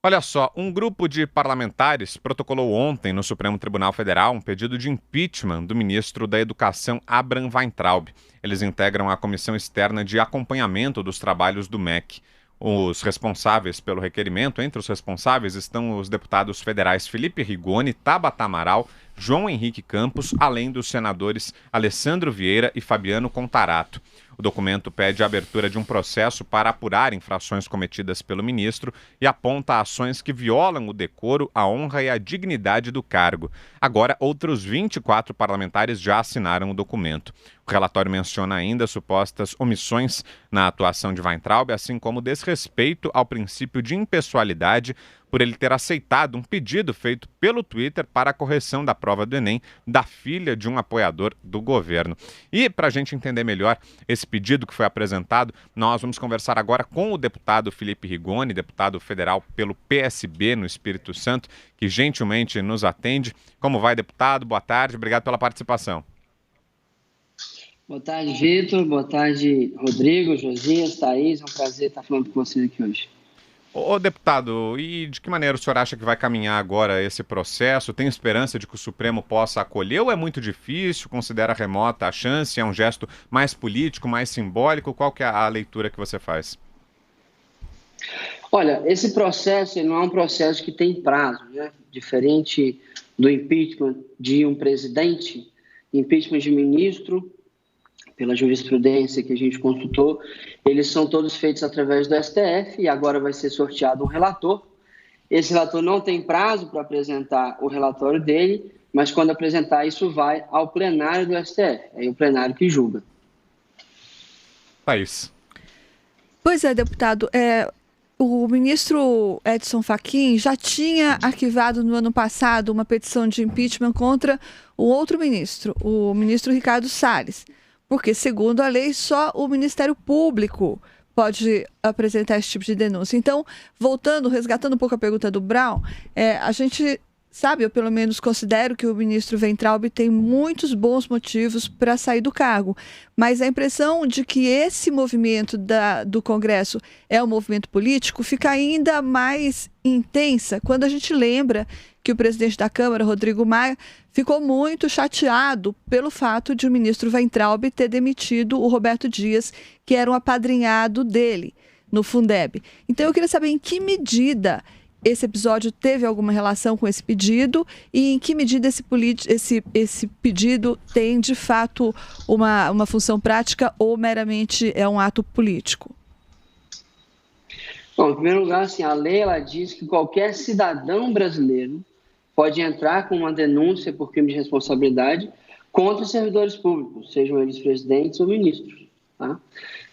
Olha só, um grupo de parlamentares protocolou ontem no Supremo Tribunal Federal um pedido de impeachment do ministro da Educação, Abraham Weintraub. Eles integram a Comissão Externa de Acompanhamento dos Trabalhos do MEC. Os responsáveis pelo requerimento, entre os responsáveis estão os deputados federais Felipe Rigoni, Tabata Amaral, João Henrique Campos, além dos senadores Alessandro Vieira e Fabiano Contarato. O documento pede a abertura de um processo para apurar infrações cometidas pelo ministro e aponta ações que violam o decoro, a honra e a dignidade do cargo. Agora, outros 24 parlamentares já assinaram o documento. O relatório menciona ainda supostas omissões na atuação de Weintraub, assim como desrespeito ao princípio de impessoalidade por ele ter aceitado um pedido feito pelo Twitter para a correção da prova do Enem da filha de um apoiador do governo. E, para a gente entender melhor esse pedido que foi apresentado, nós vamos conversar agora com o deputado Felipe Rigoni, deputado federal pelo PSB no Espírito Santo, que gentilmente nos atende. Como vai, deputado? Boa tarde, obrigado pela participação. Boa tarde, Vitor. Boa tarde, Rodrigo, Josias, Thaís. É um prazer estar falando com vocês aqui hoje. Ô deputado, e de que maneira o senhor acha que vai caminhar agora esse processo? Tem esperança de que o Supremo possa acolher ou é muito difícil? Considera remota a chance? É um gesto mais político, mais simbólico? Qual que é a leitura que você faz? Olha, esse processo não é um processo que tem prazo, né? Diferente do impeachment de um presidente, impeachment de ministro, pela jurisprudência que a gente consultou, eles são todos feitos através do STF e agora vai ser sorteado um relator. Esse relator não tem prazo para apresentar o relatório dele, mas quando apresentar isso vai ao plenário do STF, é o plenário que julga. Thaís. Pois é, deputado, o ministro Edson Fachin já tinha arquivado no ano passado uma petição de impeachment contra o outro ministro, o ministro Ricardo Salles. Porque, segundo a lei, só o Ministério Público pode apresentar esse tipo de denúncia. Então, resgatando um pouco a pergunta do Brown, a gente sabe, eu pelo menos considero que o ministro Weintraub tem muitos bons motivos para sair do cargo, mas a impressão de que esse movimento do Congresso é um movimento político fica ainda mais intensa quando a gente lembra que o presidente da Câmara, Rodrigo Maia, ficou muito chateado pelo fato de o ministro Weintraub ter demitido o Roberto Dias, que era um apadrinhado dele no Fundeb. Então eu queria saber em que medida esse episódio teve alguma relação com esse pedido e em que medida esse pedido tem, de fato, uma função prática ou meramente é um ato político? Bom, em primeiro lugar, assim, a lei ela diz que qualquer cidadão brasileiro pode entrar com uma denúncia por crime de responsabilidade contra os servidores públicos, sejam eles presidentes ou ministros. Tá?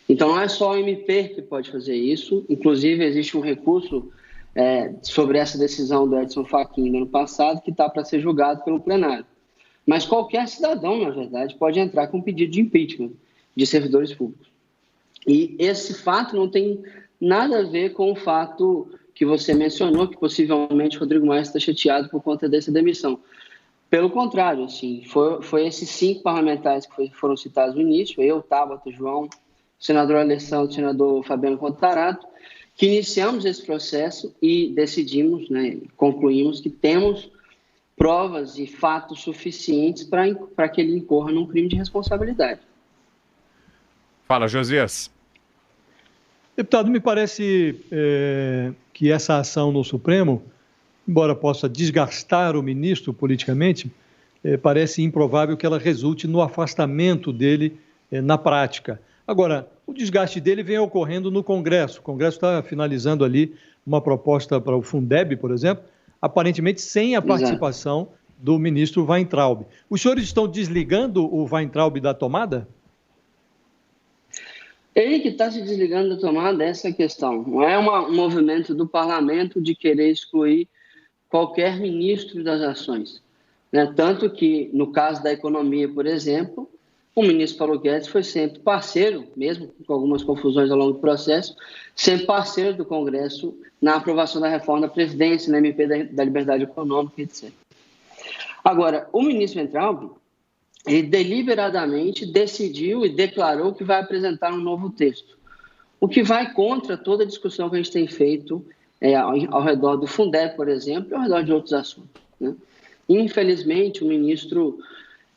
Então, não é só o MP que pode fazer isso. Inclusive, existe um recurso sobre essa decisão do Edson Fachin no ano passado, que está para ser julgado pelo plenário. Mas qualquer cidadão, na verdade, pode entrar com pedido de impeachment de servidores públicos. E esse fato não tem nada a ver com o fato que você mencionou, que possivelmente Rodrigo Maia está chateado por conta dessa demissão. Pelo contrário, assim, foi esses 5 parlamentares que foram citados no início, eu, Tabata, João, o senador Alessandro, o senador Fabiano Contarato, que iniciamos esse processo e decidimos, concluímos que temos provas e fatos suficientes para que ele incorra num crime de responsabilidade. Fala, Josias. Deputado, me parece que essa ação no Supremo, embora possa desgastar o ministro politicamente, parece improvável que ela resulte no afastamento dele na prática. Agora, o desgaste dele vem ocorrendo no Congresso. O Congresso está finalizando ali uma proposta para o Fundeb, por exemplo, aparentemente sem a participação do ministro Weintraub. Os senhores estão desligando o Weintraub da tomada? Ele que está se desligando da tomada, essa é a questão. Não é um movimento do parlamento de querer excluir qualquer ministro das ações. Tanto que, no caso da economia, por exemplo, o ministro Paulo Guedes foi sempre parceiro, mesmo com algumas confusões ao longo do processo, sempre parceiro do Congresso na aprovação da reforma da Previdência, na MP da Liberdade Econômica, etc. Agora, o ministro Weintraub, ele deliberadamente decidiu e declarou que vai apresentar um novo texto, o que vai contra toda a discussão que a gente tem feito ao redor do Fundeb, por exemplo, e ao redor de outros assuntos, né? Infelizmente, o ministro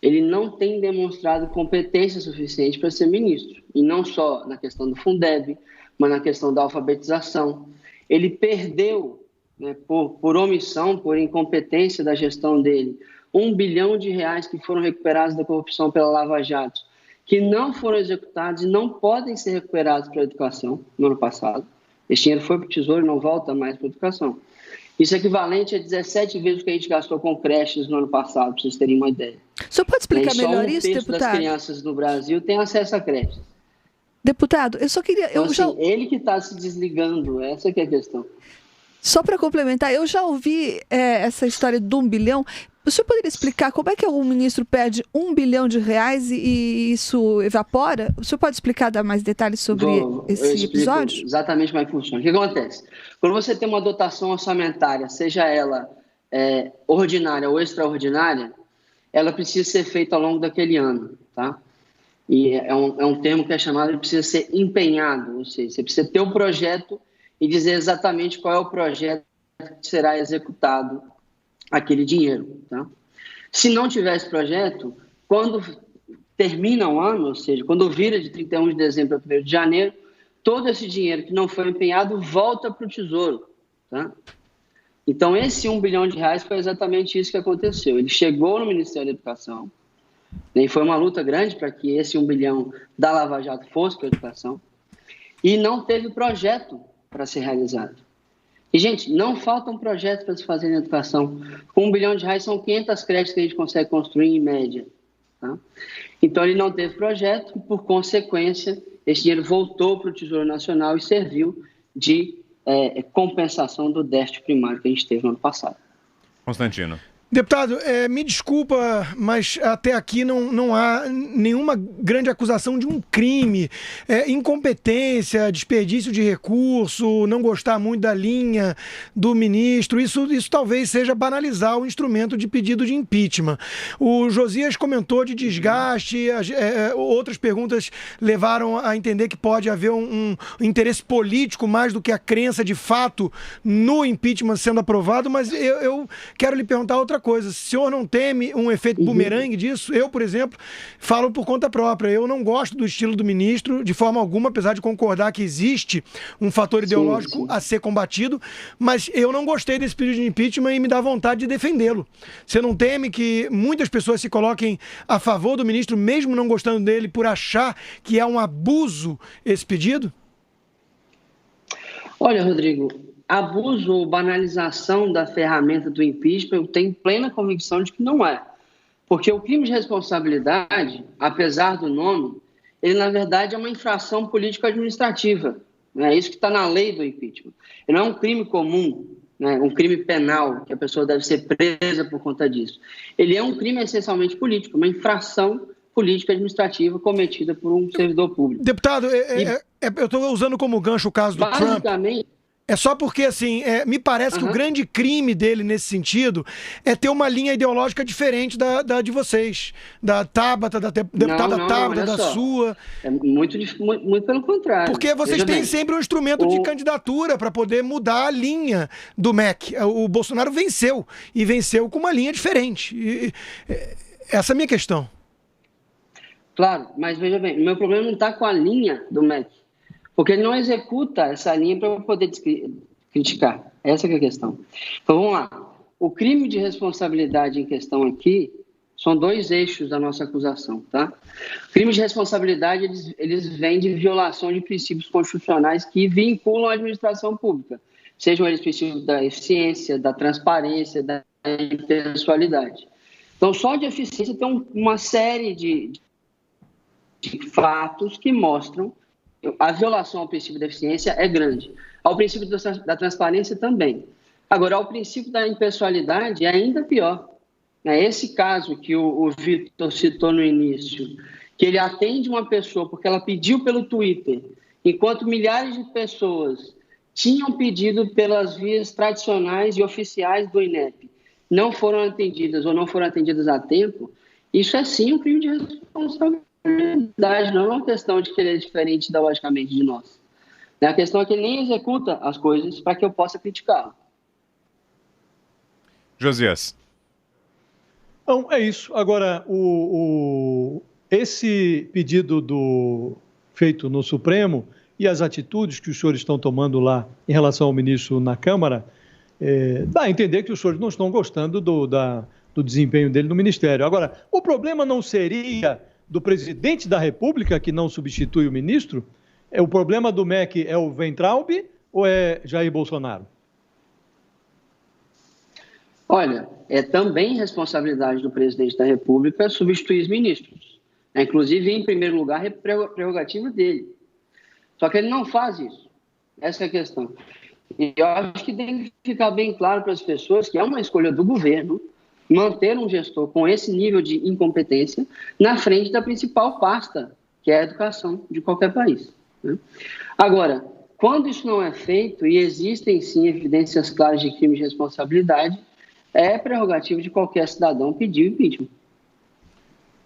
ele não tem demonstrado competência suficiente para ser ministro, e não só na questão do Fundeb, mas na questão da alfabetização. Ele perdeu, né, por omissão, por incompetência da gestão dele, R$1 bilhão que foram recuperados da corrupção pela Lava Jato, que não foram executados e não podem ser recuperados para a educação no ano passado. Esse dinheiro foi para o Tesouro e não volta mais para a educação. Isso é equivalente a 17 vezes o que a gente gastou com creches no ano passado, para vocês terem uma ideia. O senhor pode explicar melhor isso, deputado? Só 1/3 das crianças no Brasil tem acesso a creches. Deputado, eu só queria... Então, ele que está se desligando, essa que é a questão. Só para complementar, eu já ouvi essa história do 1 bilhão. O senhor poderia explicar como é que o ministro perde R$1 bilhão e isso evapora? O senhor pode explicar, dar mais detalhes sobre esse episódio? Exatamente como é que funciona. O que acontece? Quando você tem uma dotação orçamentária, seja ela ordinária ou extraordinária, ela precisa ser feita ao longo daquele ano, tá? E é um termo que é chamado de precisa ser empenhado, ou seja, você precisa ter um projeto e dizer exatamente qual é o projeto que será executado aquele dinheiro, tá? Se não tiver esse projeto, quando termina o ano, ou seja, quando vira de 31 de dezembro a 1º de janeiro, todo esse dinheiro que não foi empenhado volta para o Tesouro, tá? Então, esse R$1 bilhão foi exatamente isso que aconteceu. Ele chegou no Ministério da Educação, e foi uma luta grande para que esse 1 bilhão da Lava Jato fosse para a educação, e não teve projeto para ser realizado. E, gente, não faltam projetos para se fazer na educação. Com R$1 bilhão são 500 creches que a gente consegue construir em média, tá? Então, ele não teve projeto e, por consequência, esse dinheiro voltou para o Tesouro Nacional e serviu de compensação do déficit primário que a gente teve no ano passado. Constantino. Deputado, me desculpa, mas até aqui não há nenhuma grande acusação de um crime. Incompetência, desperdício de recurso, não gostar muito da linha do ministro, isso talvez seja banalizar o instrumento de pedido de impeachment. O Josias comentou de desgaste, outras perguntas levaram a entender que pode haver um interesse político mais do que a crença de fato no impeachment sendo aprovado, mas eu quero lhe perguntar outra coisa. O senhor não teme um efeito bumerangue disso? Eu, por exemplo, falo por conta própria. Eu não gosto do estilo do ministro, de forma alguma, apesar de concordar que existe um fator ideológico a ser combatido, mas eu não gostei desse pedido de impeachment e me dá vontade de defendê-lo. Você não teme que muitas pessoas se coloquem a favor do ministro, mesmo não gostando dele, por achar que é um abuso esse pedido? Olha, Rodrigo, abuso ou banalização da ferramenta do impeachment, eu tenho plena convicção de que não é. Porque o crime de responsabilidade, apesar do nome, ele na verdade é uma infração político-administrativa. É isso que está na lei do impeachment. Ele não é um crime comum, né, um crime penal, que a pessoa deve ser presa por conta disso. Ele é um crime essencialmente político, uma infração político-administrativa cometida por um servidor público. Deputado, eu estou usando como gancho o caso do Trump. É só porque, assim, me parece que o grande crime dele nesse sentido é ter uma linha ideológica diferente da de vocês. Da Tabata, da deputada Tabata, da sua. É muito pelo contrário. Porque vocês têm sempre um instrumento de candidatura para poder mudar a linha do MEC. O Bolsonaro venceu, e venceu com uma linha diferente. Essa é a minha questão. Claro, mas veja bem, o meu problema não está com a linha do MEC. Porque ele não executa essa linha para poder criticar. Essa que é a questão. Então, vamos lá. O crime de responsabilidade em questão aqui são 2 eixos da nossa acusação, tá? O crime de responsabilidade, eles vêm de violação de princípios constitucionais que vinculam a administração pública. Sejam eles princípios da eficiência, da transparência, da impessoalidade. Então, só de eficiência tem uma série de fatos que mostram a violação ao princípio da eficiência é grande. Ao princípio da transparência também. Agora, ao princípio da impessoalidade é ainda pior. Esse caso que o Vitor citou no início, que ele atende uma pessoa porque ela pediu pelo Twitter, enquanto milhares de pessoas tinham pedido pelas vias tradicionais e oficiais do INEP, não foram atendidas ou não foram atendidas a tempo, isso é sim um crime de responsabilidade. Não é uma questão de querer diferente ideologicamente de nós. A questão é que ele nem executa as coisas para que eu possa criticá-lo. Josias. Então, é isso. Agora, esse pedido feito no Supremo e as atitudes que os senhores estão tomando lá em relação ao ministro na Câmara, dá a entender que os senhores não estão gostando do desempenho dele no Ministério. Agora, o problema não seria do presidente da República, que não substitui o ministro? O problema do MEC é o Weintraub ou é Jair Bolsonaro? Olha, é também responsabilidade do presidente da República substituir os ministros. Inclusive, em primeiro lugar, é prerrogativa dele. Só que ele não faz isso. Essa é a questão. E eu acho que tem que ficar bem claro para as pessoas que é uma escolha do governo manter um gestor com esse nível de incompetência na frente da principal pasta, que é a educação de qualquer país. Agora, quando isso não é feito e existem sim evidências claras de crime de responsabilidade, é prerrogativa de qualquer cidadão pedir o impeachment.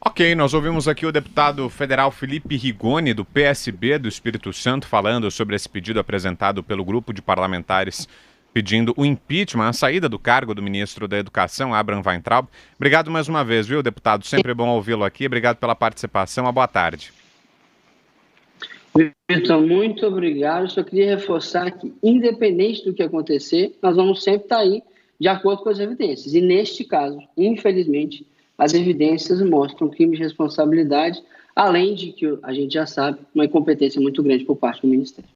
Ok, nós ouvimos aqui o deputado federal Felipe Rigoni, do PSB do Espírito Santo, falando sobre esse pedido apresentado pelo grupo de parlamentares pedindo o impeachment, a saída do cargo do ministro da Educação, Abraham Weintraub. Obrigado mais uma vez, viu, deputado? Sempre bom ouvi-lo aqui. Obrigado pela participação. Uma boa tarde. Vitor, muito obrigado. Só queria reforçar que, independente do que acontecer, nós vamos sempre estar aí de acordo com as evidências. E, neste caso, infelizmente, as evidências mostram crime de responsabilidade, além de que a gente já sabe, uma incompetência muito grande por parte do Ministério.